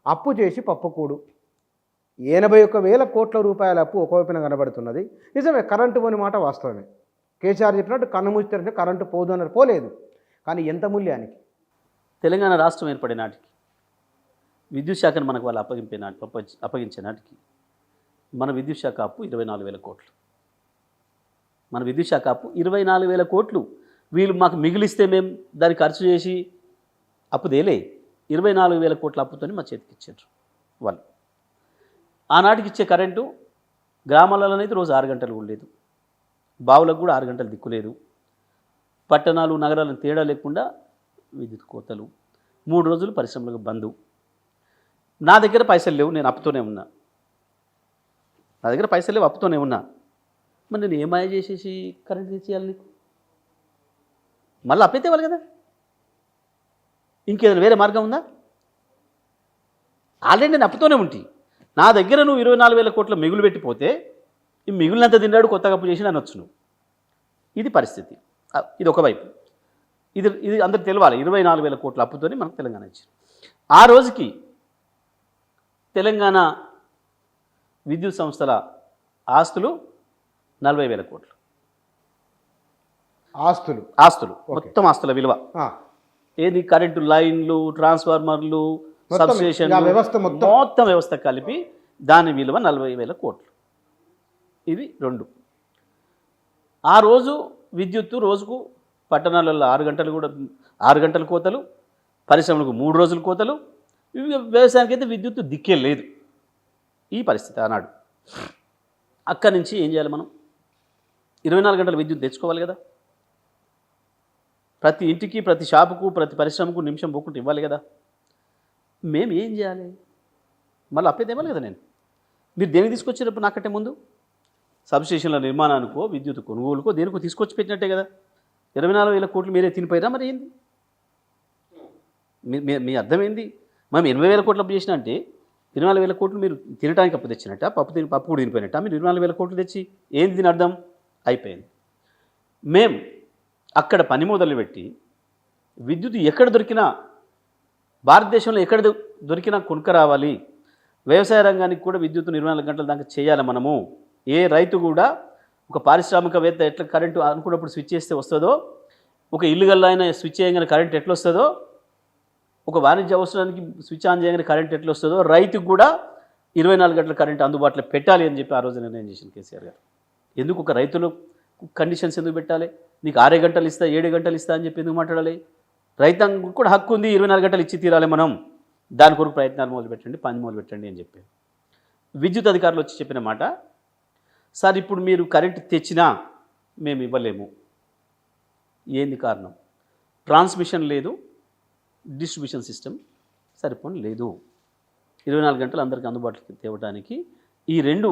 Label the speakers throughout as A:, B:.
A: అప్పు చేసి పప్పుకూడు 81,000 కోట్ల రూపాయల అప్పు ఒకవైపున కనబడుతున్నది. నిజమే, కరెంటు పోని మాట వాస్తవమే. కేసీఆర్ చెప్పినట్టు కన్ను మూస్తారంటే కరెంటు పోదు అన్నారు, పోలేదు. కానీ ఎంత మూల్యానికి?
B: తెలంగాణ రాష్ట్రం ఏర్పడే నాటికి విద్యుత్ శాఖను మనకు వాళ్ళు అప్పగించే నాటికి మన విద్యుత్ శాఖ అప్పు 24,000 కోట్లు. మన విద్యుత్ శాఖ అప్పు 24,000 కోట్లు. వీళ్ళు మాకు మిగిలిస్తే మేము దాన్ని ఖర్చు చేసి అప్పు దేలే 24,000 కోట్ల అప్పుతోని మా చేతికి ఇచ్చారు వాళ్ళు. ఆనాటికి ఇచ్చే కరెంటు గ్రామాలలోనైతే రోజు 6 గంటలు కూడా లేదు, బావులకు కూడా 6 గంటలు దిక్కు లేదు. పట్టణాలు నగరాలను తేడా లేకుండా విద్యుత్ కోతలు, 3 రోజులు పరిశ్రమలకు బంధు. నా దగ్గర పైసలు లేవు, నేను అప్పుతోనే ఉన్నా. నా దగ్గర పైసలు లేవు, అప్పుతోనే ఉన్నా. మరి నేను ఏమాయ చేసేసి కరెంట్ తెచ్చేయాలి నీకు? మళ్ళీ అప్పైతే ఇవ్వాలి కదా, ఇంకేదైనా వేరే మార్గం ఉందా? ఆల్రెడీ నేను అప్పుతోనే ఉంటే నా దగ్గర నువ్వు 24,000 కోట్ల మిగులు పెట్టిపోతే ఈ మిగులినంత తిన్నాడు, కొత్తగా అప్పు చేసి నన్ను వచ్చు నువ్వు. ఇది పరిస్థితి. ఇది ఒకవైపు. ఇది అందరికి తెలవాలి. 24,000 కోట్ల అప్పుతోని మనకు తెలంగాణ ఇచ్చారు. ఆ రోజుకి తెలంగాణ విద్యుత్ సంస్థల ఆస్తులు 40,000 కోట్లు. ఆస్తులు మొత్తం ఆస్తుల విలువ ఏది? కరెంటు లైన్లు, ట్రాన్స్ఫార్మర్లు, సబ్స్టేషన్లు, మొత్తం వ్యవస్థ కలిపి దాని విలువ 40,000 కోట్లు. ఇది 2. ఆ రోజు విద్యుత్తు రోజుకు పట్టణాలలో 6 గంటల కోతలు, పరిశ్రమలకు 3 రోజుల కోతలు. వ్యవసాయానికి అయితే విద్యుత్తు దిక్కే లేదు. ఈ పరిస్థితి ఆనాడు. అక్కడి నుంచి ఏం చేయాలి మనం? 24 గంటల విద్యుత్ తెచ్చుకోవాలి కదా. ప్రతి ఇంటికి, ప్రతి షాపుకు, ప్రతి పరిశ్రమకు నిమిషం పోకుండా ఇవ్వాలి కదా. మేము ఏం చేయాలి? మళ్ళీ అప్పేది ఇవ్వాలి కదా. మీరు దేనికి తీసుకొచ్చినప్పుడు నాకంటే ముందు సబ్స్టేషన్ల నిర్మాణానికో, విద్యుత్ కొనుగోలుకో, దేనికో తీసుకొచ్చి పెట్టినట్టే కదా. 24,000 కోట్లు మీరే తినిపోయినా మరి ఏంది? మీ అర్థం ఏంది? మేము 80,000 కోట్లు అప్పు చేసినా అంటే 24,000 కోట్లు మీరు తినడానికి అప్పు తెచ్చినట్ట, పప్పు కూడా తినిపోయినట్ట. మీరు 24,000 కోట్లు తెచ్చి ఏంది దీని అర్థం? అయిపోయింది. మేము అక్కడ పని మొదలుపెట్టి విద్యుత్ ఎక్కడ దొరికినా, భారతదేశంలో ఎక్కడ దొరికినా కొనుక్క రావాలి. వ్యవసాయ రంగానికి కూడా విద్యుత్ 24 గంటల దాకా చేయాలి మనము. ఏ రైతు కూడా ఒక పారిశ్రామికవేత్త ఎట్లా కరెంటు అనుకున్నప్పుడు స్విచ్ చేస్తే వస్తుందో, ఒక ఇల్లు గల్లా అయినా స్విచ్ చేయగానే కరెంట్ ఎట్లా వస్తుందో, ఒక వాణిజ్య అవసరానికి స్విచ్ ఆన్ చేయగానే కరెంట్ ఎట్లా వస్తుందో, రైతుకు కూడా 24 గంటల కరెంట్ అందుబాటులో పెట్టాలి అని చెప్పి ఆ రోజు నిర్ణయం చేసిన కేసీఆర్ గారు. ఎందుకు ఒక రైతులు కండిషన్స్ ఎందుకు పెట్టాలి? నీకు 6 గంటలు ఇస్తా, 7 గంటలు ఇస్తా అని చెప్పి ఎందుకు మాట్లాడాలి? రైతాంగం కూడా హక్కు ఉంది, 24 గంటలు ఇచ్చి తీరాలి మనం. దాని కొరకు ప్రయత్నాలు మొదలుపెట్టండి, పని మొదలుపెట్టండి అని చెప్పి విద్యుత్ అధికారులు వచ్చి చెప్పిన మాట, సార్ ఇప్పుడు మీరు కరెంటు తెచ్చినా మేము ఇవ్వలేము. ఏంది కారణం? ట్రాన్స్మిషన్ లేదు, డిస్ట్రిబ్యూషన్ సిస్టమ్ సరిపోని లేదు. 24 గంటలు అందరికీ అందుబాటులోకి తేవడానికి ఈ 2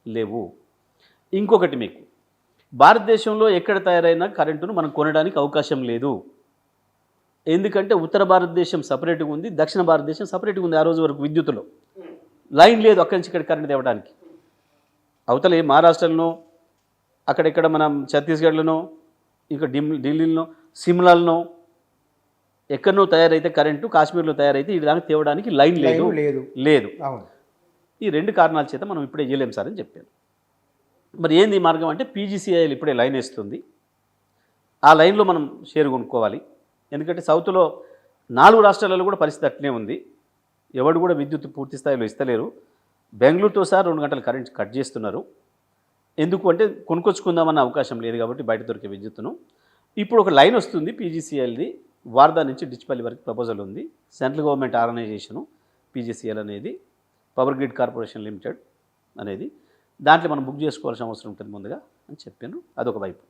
B: లేవు. ఇంకొకటి, మీకు భారతదేశంలో ఎక్కడ తయారైన కరెంటును మనం కొనడానికి అవకాశం లేదు. ఎందుకంటే ఉత్తర భారతదేశం సపరేట్గా ఉంది, దక్షిణ భారతదేశం సపరేట్గా ఉంది. ఆ రోజు వరకు విద్యుత్తులో లైన్ లేదు అక్కడి నుంచి ఇక్కడ కరెంట్ తేవడానికి. అవతల మహారాష్ట్రలోనో, అక్కడెక్కడ మనం ఛత్తీస్గఢ్లోనో, ఇంకా ఢిల్లీలో, సిమ్లాలో ఎక్కడనో తయారైతే కరెంటు, కాశ్మీర్లో తయారైతే ఈ దానికి తేవడానికి లైన్ లేదు. ఈ 2 కారణాల చేత మనం ఇప్పుడే చేయలేం సార్ అని చెప్పాను. మరి ఏంది మార్గం అంటే, పీజీసీఐఎల్ ఇప్పుడే లైన్ వేస్తుంది. ఆ లైన్లో మనం షేర్ కొనుక్కోవాలి. ఎందుకంటే సౌత్లో 4 రాష్ట్రాలలో కూడా పరిస్థితి అట్లనే ఉంది. ఎవడు కూడా విద్యుత్ పూర్తి స్థాయిలో ఇస్తలేరు. బెంగళూరుతో సహా 2 గంటల కరెంట్ కట్ చేస్తున్నారు. ఎందుకు అంటే కొనుక్కొచ్చుకుందామన్న అవకాశం లేదు కాబట్టి బయట దొరికే విద్యుత్తును. ఇప్పుడు ఒక లైన్ వస్తుంది పీజీసీఎల్ది, వార్దా నుంచి డిచ్పల్లి వరకు ప్రపోజల్ ఉంది. సెంట్రల్ గవర్నమెంట్ ఆర్గనైజేషను పీజీసీఎల్ అనేది, పవర్ గ్రిడ్ కార్పొరేషన్ లిమిటెడ్ అనేది. దాంట్లో మనం బుక్ చేసుకోవాల్సిన అవసరం ఉంటుంది ముందుగా అని చెప్పాను. అదొక వైపు.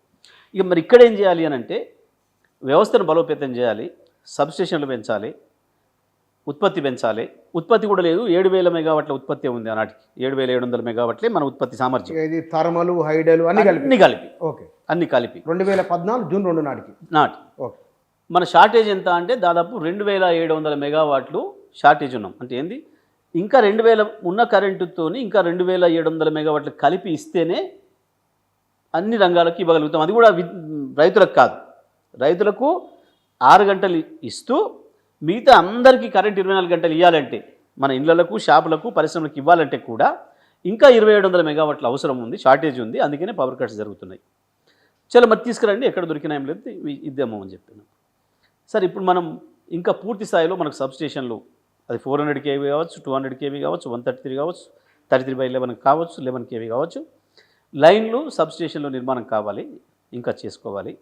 B: ఇక మరి ఇక్కడ ఏం చేయాలి అని అంటే, వ్యవస్థను బలోపేతం చేయాలి, సబ్స్టేషన్లు పెంచాలి, ఉత్పత్తి పెంచాలి. ఉత్పత్తి కూడా లేదు, 7,000 మెగావాట్ల ఉత్పత్తి ఉంది ఆనాటికి. 7,700 మెగావాట్లే మన ఉత్పత్తి సామర్థ్యం.
A: ఇది థర్మలు, హైడలు అన్ని కలిపి
B: అన్ని కలిపి
A: 2014 జూన్ 2 నాటి
B: మన షార్టేజ్ ఎంత అంటే దాదాపు 2,700 మెగావాట్లు షార్టేజ్ ఉన్నాం. అంటే ఏంది, ఇంకా 2,000 ఉన్న కరెంటుతో ఇంకా 2,700 మెగావాట్లు కలిపి ఇస్తేనే అన్ని రంగాలకు ఇవ్వగలుగుతాం. అది కూడా రైతులకు కాదు, రైతులకు 6 గంటలు ఇస్తూ మిగతా అందరికీ కరెంట్ 24 గంటలు ఇవ్వాలంటే మన ఇళ్లకు షాపులకు పరిశ్రమలకు ఇవ్వాలంటే కూడా ఇంకా 2700 మెగావాట్ల అవసరం ఉంది, షార్టేజ్ ఉంది, అందుకనే పవర్ కట్స్ జరుగుతున్నాయి. చలో మరి తీసుకురండి, ఎక్కడ దొరికినా ఏం లేదు, ఇద్దాము అని చెప్పాను. సరే ఇప్పుడు మనం ఇంకా పూర్తి స్థాయిలో మనకు సబ్స్టేషన్లు అది 400 kV కావచ్చు, 200 kV కావచ్చు, 133 కావచ్చు, 33/11 కావచ్చు, 11 kV కావచ్చు, లైన్లు సబ్స్టేషన్లో నిర్మాణం కావాలి, ఇంకా చేసుకోవాలి.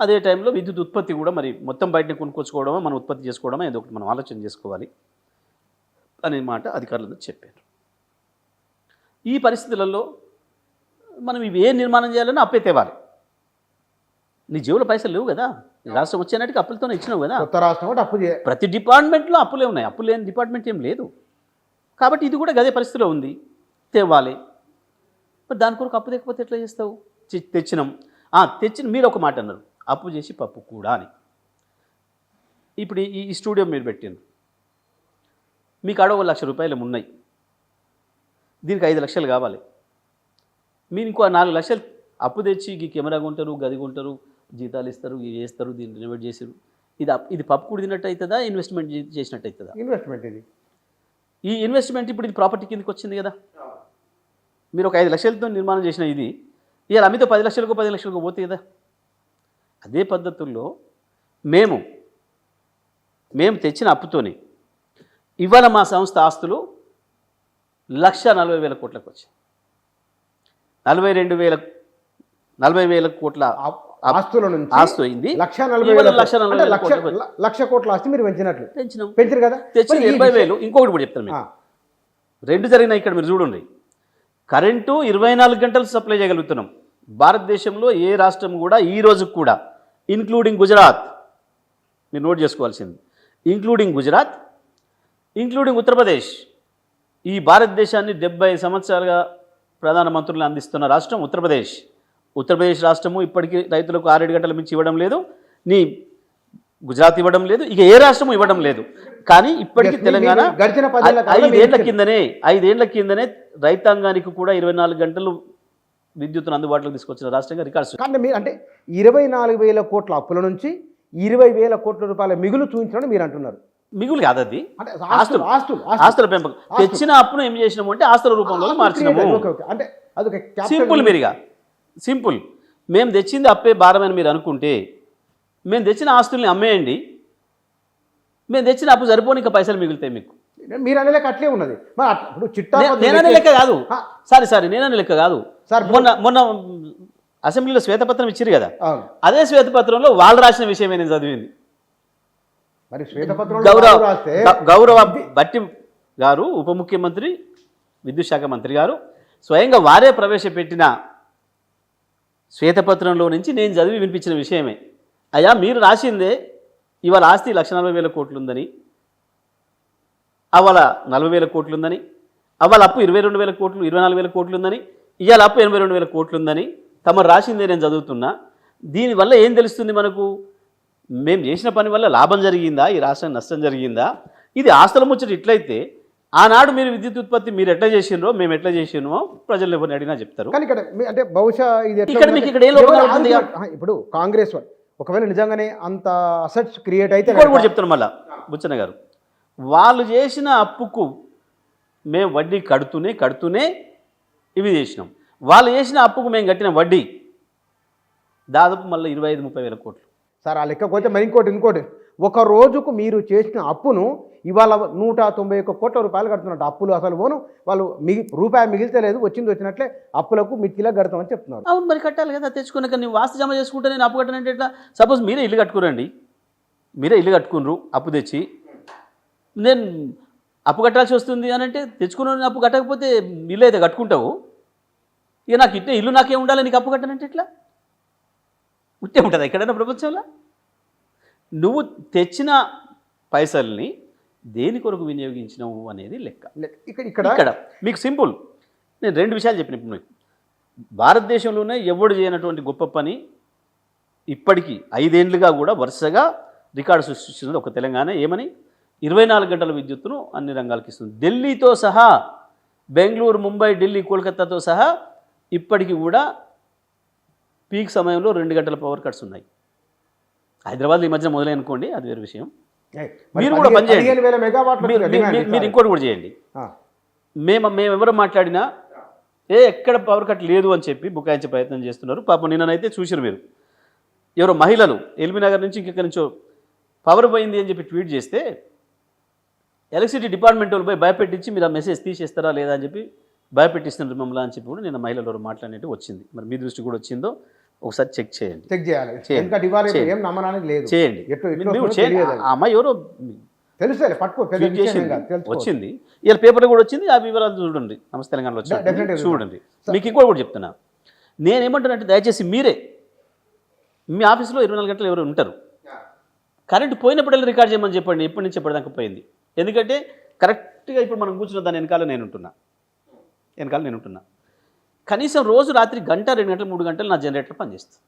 B: అదే టైంలో విద్యుత్ ఉత్పత్తి కూడా మరి మొత్తం బయటని కొనుక్కొచ్చుకోవడమో మనం ఉత్పత్తి చేసుకోవడమో ఏదో ఒకటి మనం ఆలోచన చేసుకోవాలి అనే మాట అధికారులందరూ చెప్పారు. ఈ పరిస్థితులలో మనం ఇవి ఏ నిర్మాణం చేయాలని అప్పే తేవాలి. నీ జేబులో పైసలు లేవు కదా, రాష్ట్రం వచ్చేనాటికి అప్పులతోనే ఇచ్చినావు కదా.
A: కొత్త రాష్ట్రం కూడా అప్పు
B: ప్రతి డిపార్ట్మెంట్లో అప్పులే ఉన్నాయి, అప్పులు లేని డిపార్ట్మెంట్ ఏం లేదు. కాబట్టి ఇది కూడా గదే పరిస్థితిలో ఉంది, తేవాలి. మరి దాని కొరకు అప్పు తెకపోతే ఎట్లా చేస్తావు? తెచ్చినాం. తెచ్చిన మీరు ఒక మాట అన్నారు, అప్పు చేసి పప్పు కూడా అని. ఇప్పుడు ఈ స్టూడియో మీరు పెట్టిండ్రు, మీకు ఆడ 1 లక్ష రూపాయలు ఉన్నాయి, దీనికి 5 లక్షలు కావాలి. మీరు ఇంకో 4 లక్షలు అప్పు తెచ్చి ఈ కెమెరా కొంటారు, గది కొంటారు, జీతాలు ఇస్తారు, ఇవి చేస్తారు, దీన్ని రెనోవేట్ చేసారు. ఇది పప్పు కూడా తిన్నట్టు అవుతుందా, ఇన్వెస్ట్మెంట్ చేసినట్టు అవుతుందా?
A: ఇన్వెస్ట్మెంట్. ఈ
B: ఇన్వెస్ట్మెంట్ ఇప్పుడు ఇది ప్రాపర్టీ కిందకి వచ్చింది కదా. మీరు ఒక 5 లక్షలతో నిర్మాణం చేసిన ఇది ఇవాళ అమ్మితే 10 లక్షలకు 10 లక్షలకు పోతే కదా. అదే పద్ధతుల్లో మేము తెచ్చిన అప్పుతోని ఇవాళ మా సంస్థ ఆస్తులు 1,40,000 కోట్లకు వచ్చాయి. 40,000 కోట్ల
A: ఆస్తుల నుంచి
B: ఆస్తు అయింది.
A: 1,40,000 కోట్ల ఆస్తి మీరు పెంచారు కదా.
B: తెచ్చిన 80,000. ఇంకొకటి కూడా చెప్తాను మీకు, 2 జరిగినాయి ఇక్కడ మీరు చూడండి. కరెంటు 24 గంటలు సప్లై చేయగలుగుతున్నాం. భారతదేశంలో ఏ రాష్ట్రం కూడా ఈ రోజుకు కూడా, ఇంక్లూడింగ్ గుజరాత్, మీరు నోట్ చేసుకోవాల్సింది, ఇంక్లూడింగ్ గుజరాత్, ఇంక్లూడింగ్ ఉత్తరప్రదేశ్, ఈ భారతదేశాన్ని 70 సంవత్సరాలుగా ప్రధానమంత్రులను అందిస్తున్న రాష్ట్రం ఉత్తరప్రదేశ్ రాష్ట్రము ఇప్పటికీ రైతులకు 6-7 గంటల మించి ఇవ్వడం లేదు, నీ గుజరాత్ ఇవ్వడం లేదు, ఇక ఏ రాష్ట్రము ఇవ్వడం లేదు. కానీ ఇప్పటికీ తెలంగాణ 5 ఏళ్ల కిందనే రైతాంగానికి కూడా 24 గంటలు విద్యుత్తును అందుబాటులోకి తీసుకొచ్చిన రాష్ట్రంగా రికార్డ్స్.
A: కానీ మీరు అంటే 24,000 కోట్ల అప్పుల నుంచి 20,000 కోట్ల రూపాయల మిగులు చూపించడం మీరు అంటున్నారు.
B: మిగులు కాదు, అది ఆస్తుల పెంపకం. తెచ్చిన అప్పును ఏం చేసినాము అంటే ఆస్తుల రూపంలో మార్చినాము.
A: అంటే అదొక
B: సింపుల్. మీరుగా సింపుల్, మేము తెచ్చింది అప్పే భారమని మీరు అనుకుంటే మేము తెచ్చిన ఆస్తుల్ని అమ్మేయండి, మేము తెచ్చిన అప్పు సరిపోని ఇంకా పైసలు మిగులుతాయి మీకు.
A: మీరు అనే లెక్క అట్లే ఉన్నది. ఇప్పుడు చిట్టా
B: నేననే లెక్క కాదు, సారీ నేననే లెక్క కాదు. మొన్న అసెంబ్లీలో శ్వేతపత్రం ఇచ్చారు కదా, అదే శ్వేతపత్రంలో వాళ్ళు రాసిన విషయమే నేను చదివింది.
A: మరి శ్వేతపత్రం
B: గౌరవ భట్టి గారు, ఉప ముఖ్యమంత్రి, విద్యుత్ శాఖ మంత్రి గారు స్వయంగా వారే ప్రవేశపెట్టిన శ్వేతపత్రంలో నుంచి నేను చదివి వినిపించిన విషయమే. అయ్యా మీరు రాసిందే ఇవాళ ఆస్తి 1,40,000 కోట్లు ఉందని, అవాళ 40,000 కోట్లు ఉందని, అవాళ అప్పు 22,000 కోట్లు 24,000 కోట్లు ఉందని, ఇవాళ అప్పు 82,000 కోట్లు ఉందని తమరు రాసిందే నేను చదువుతున్నా. దీనివల్ల ఏం తెలుస్తుంది మనకు? మేము చేసిన పని వల్ల లాభం జరిగిందా, ఈ రాష్ట్రానికి నష్టం జరిగిందా? ఇది ఆస్తుల ముచ్చట ఇట్లయితే ఆనాడు మీరు విద్యుత్ ఉత్పత్తి మీరు ఎట్లా చేసినో మేము ఎట్లా చేసినో ప్రజలు ఎవరిని అడిగినా చెప్తారు.
A: కానీ ఇక్కడ అంటే బహుశా ఇది ఇప్పుడు కాంగ్రెస్ ఒకవేళ నిజంగానే అంత అసెట్స్ క్రియేట్ అయితే
B: కూడా చెప్తాను మళ్ళా బుచ్చన్న గారు, వాళ్ళు చేసిన అప్పుకు మేము వడ్డీ కడుతూనే ఇవి చేసినాం. వాళ్ళు చేసిన అప్పుకు మేము కట్టిన వడ్డీ దాదాపు మళ్ళీ 25-30 వేల కోట్లు.
A: సార్ ఆ లెక్క కొంచెం మరి ఇంకోటి ఒక రోజుకు మీరు చేసిన అప్పును ఇవాళ 191 కోట్ల రూపాయలు కడుతున్నట్టు. అప్పులు అసలు పోను, వాళ్ళు రూపాయి మిగిలితే లేదు, వచ్చినట్లే అప్పులకు మిత్తిలా కడతామని చెప్తున్నారు.
B: అవును మరి కట్టాలి కదా, తెచ్చుకున్నాక నువ్వు వాస్తు జమ చేసుకుంటే నేను అప్పు కట్టనంటే ఎట్లా? సపోజ్ మీరే ఇల్లు కట్టుకురండి, మీరే ఇల్లు కట్టుకున్నారు అప్పు తెచ్చి, నేను అప్పు కట్టాల్సి వస్తుంది అని అంటే తెచ్చుకున్న అప్పు కట్టకపోతే ఇల్లు అయితే కట్టుకుంటావు, ఇక నాకు ఇట్టే ఇల్లు నాకేం ఉండాలి, నీకు అప్పు కట్టనంటే ఎట్లా? ఉంటే ఉంటుందా ఎక్కడైనా ప్రపంచంలో? నువ్వు తెచ్చిన పైసల్ని దేని కొరకు వినియోగించినావు అనేది లెక్క. ఇక్కడ మీకు సింపుల్, నేను 2 విషయాలు చెప్పిన ఇప్పుడు మీకు. భారతదేశంలోనే ఎవడు చేయనటువంటి గొప్ప పని ఇప్పటికీ 5 ఏళ్లుగా కూడా వరుసగా రికార్డు సృష్టిస్తున్నది ఒక తెలంగాణ. ఏమని? 24 గంటల విద్యుత్తును అన్ని రంగాలకు ఇస్తుంది. ఢిల్లీతో సహా, బెంగళూరు, ముంబై, ఢిల్లీ, కోల్కతాతో సహా ఇప్పటికీ కూడా పీక్ సమయంలో 2 గంటల పవర్ కట్స్ ఉన్నాయి. హైదరాబాద్ ఈ మధ్య మొదలైననుకోండి, అది వేరే విషయం. మీరు కూడా పని చేయండి.
A: 15,000 మెగావాట్లు
B: మీరు ఇంకోటి కూడా చేయండి. మేమెవరు మాట్లాడినా ఎక్కడ పవర్ కట్ లేదు అని చెప్పి బుకాయించే ప్రయత్నం చేస్తున్నారు. పాపం నిన్ననైతే చూసారు మీరు, ఎవరో మహిళలు ఎల్బీనగర్ నుంచి ఇంకెక్కడి నుంచో పవర్ పోయింది అని చెప్పి ట్వీట్ చేస్తే ఎలక్ట్రిసిటీ డిపార్ట్మెంట్ వాళ్ళు పోయి భయపెట్టించి మీరు ఆ మెసేజ్ తీసేస్తారా లేదా అని చెప్పి భయపెట్టిస్తున్నారు మమ్మల్ని అని చెప్పి కూడా నిన్న మహిళలు ఎవరు మాట్లాడినట్టు వచ్చింది. మరి మీ దృష్టి కూడా వచ్చిందో ఒకసారి చెక్ చేయండి.
A: చెక్ చేయాలి. ఏం నమ్మడానికి లేదు.
B: చేయండి. ఆ అమ్మాయి ఎవరో
A: తెలుసు పట్టుకో
B: వచ్చింది, ఇలా పేపర్లో కూడా వచ్చింది. ఆ వివరాలు చూడండి, నమస్తే తెలంగాణలో వచ్చింది చూడండి. మీకు ఇంకోటి కూడా చెప్తున్నా, నేనేమంటానంటే దయచేసి మీరే మీ ఆఫీస్లో 24 గంటలు ఎవరు ఉంటారు, కరెంట్ పోయినప్పుడల్లా రికార్డ్ చేయమని చెప్పండి. ఎప్పటి నుంచి ఎప్పటిదాకా పోయింది. ఎందుకంటే కరెక్ట్గా ఇప్పుడు మనం కూర్చున్న దాని వెనకాల నేను ఉంటున్నా. కనీసం రోజు రాత్రి 1 గంట 2 గంటలు 3 గంటలు నా జనరేటర్ పనిచేస్తుంది.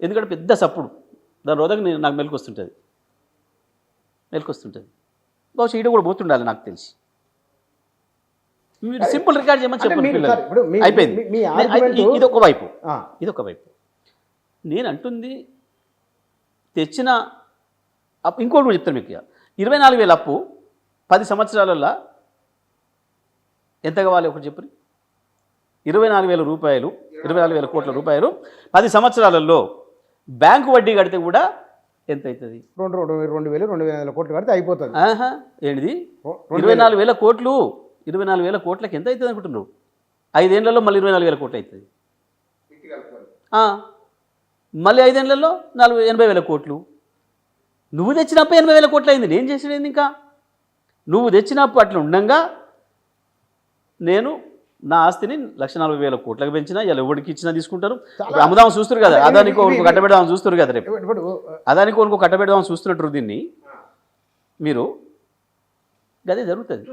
B: ఎందుకంటే పెద్ద సప్పుడు దాని రోజుకి నాకు మెలకు వస్తుంటుంది. బహుశా ఈడ కూడా పోతుండాలి నాకు తెలిసి. మీరు సింపుల్ రికార్డ్ చేయమని చెప్పండి పిల్లలు, అయిపోయింది. ఇదొక వైపు. నేను అంటుంది తెచ్చిన అప్పు. ఇంకోటి కూడా చెప్తాను మీకు, 24,000 అప్పు 10 సంవత్సరాలలో ఎంత కావాలి ఒకటి చెప్పండి. 24,000 రూపాయలు, 24,000 కోట్ల రూపాయలు 10 సంవత్సరాలలో బ్యాంకు వడ్డీ కడితే కూడా ఎంత అవుతుంది?
A: 2,000 కోట్లు కడితే అయిపోతుంది.
B: ఏంటిది 24,000 కోట్లు? 24,000 కోట్లకి ఎంత అవుతుంది అనుకుంటున్నావు? 5 ఏళ్లలో మళ్ళీ 24,000 కోట్లు అవుతుంది. మళ్ళీ 5 ఏళ్లలో 80,000 కోట్లు. నువ్వు తెచ్చినప్పు 80,000 కోట్లు అయింది. నేను చేసేది ఇంకా నువ్వు తెచ్చినప్పు అట్లా ఉండగా నేను నా ఆస్తిని 1,40,000 కోట్లకు పెంచినా. ఇలా ఎవరికి ఇచ్చినా తీసుకుంటారు. అమ్ముదాం చూస్తారు కదా, అదానికి కట్టబెడదామని చూస్తారు కదా, రేపు అదానికి కట్టబెడదామని చూస్తున్నట్టు దీన్ని మీరు, అదే జరుగుతుంది.